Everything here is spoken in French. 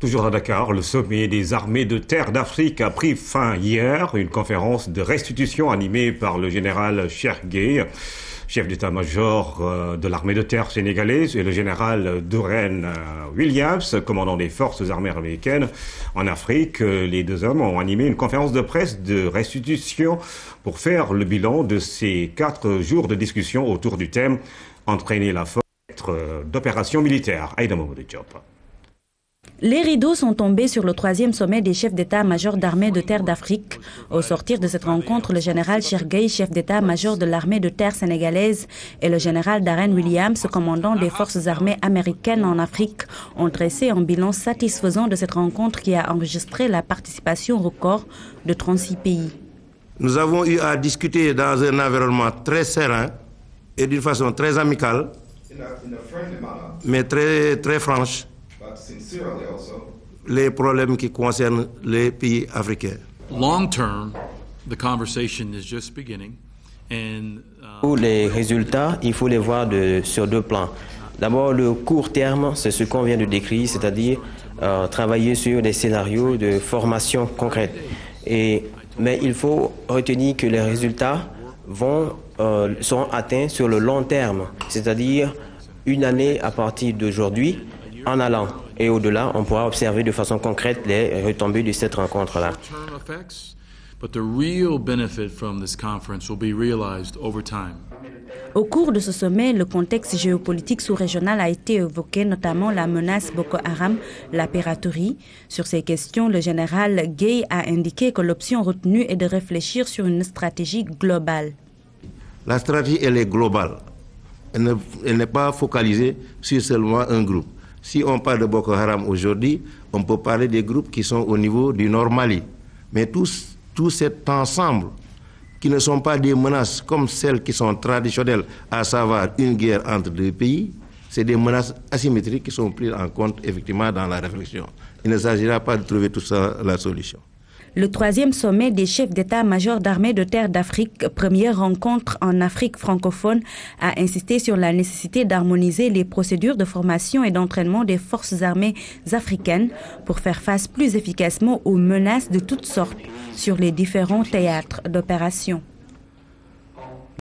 Toujours à Dakar, le sommet des armées de terre d'Afrique a pris fin hier. Une conférence de restitution animée par le général Cheikh Gueye, chef d'état-major de l'armée de terre sénégalaise, et le général Darren Williams, commandant des forces armées américaines en Afrique. Les deux hommes ont animé une conférence de presse de restitution pour faire le bilan de ces 4 jours de discussion autour du thème « Entraîner la force d'opération militaire ». Aïda Mamoudou Diop. Les rideaux sont tombés sur le 3e sommet des chefs d'état-major d'armée de terre d'Afrique. Au sortir de cette rencontre, le général Cheikh Gueye, chef d'état-major de l'armée de terre sénégalaise, et le général Darren Williams, commandant des forces armées américaines en Afrique, ont dressé un bilan satisfaisant de cette rencontre qui a enregistré la participation record de 36 pays. Nous avons eu à discuter dans un environnement très serein et d'une façon très amicale, mais très franche, les problèmes qui concernent les pays africains. Pour les résultats, il faut les voir sur 2 plans. D'abord, le court terme, c'est ce qu'on vient de décrire, c'est-à-dire travailler sur des scénarios de formation concrète. Mais il faut retenir que les résultats seront atteints sur le long terme, c'est-à-dire une année à partir d'aujourd'hui, en allant. Et au-delà, on pourra observer de façon concrète les retombées de cette rencontre-là. Au cours de ce sommet, le contexte géopolitique sous-régional a été évoqué, notamment la menace Boko Haram, la piraterie. Sur ces questions, le général Gueye a indiqué que l'option retenue est de réfléchir sur une stratégie globale. La stratégie, elle est globale. Elle n'est pas focalisée sur seulement un groupe. Si on parle de Boko Haram aujourd'hui, on peut parler des groupes qui sont au niveau du Nord Mali. Mais tout cet ensemble, qui ne sont pas des menaces comme celles qui sont traditionnelles, à savoir une guerre entre 2 pays, c'est des menaces asymétriques qui sont prises en compte effectivement dans la réflexion. Il ne s'agira pas de trouver tout ça la solution. Le 3e sommet des chefs d'état-major d'armée de terre d'Afrique, première rencontre en Afrique francophone, a insisté sur la nécessité d'harmoniser les procédures de formation et d'entraînement des forces armées africaines pour faire face plus efficacement aux menaces de toutes sortes sur les différents théâtres d'opération.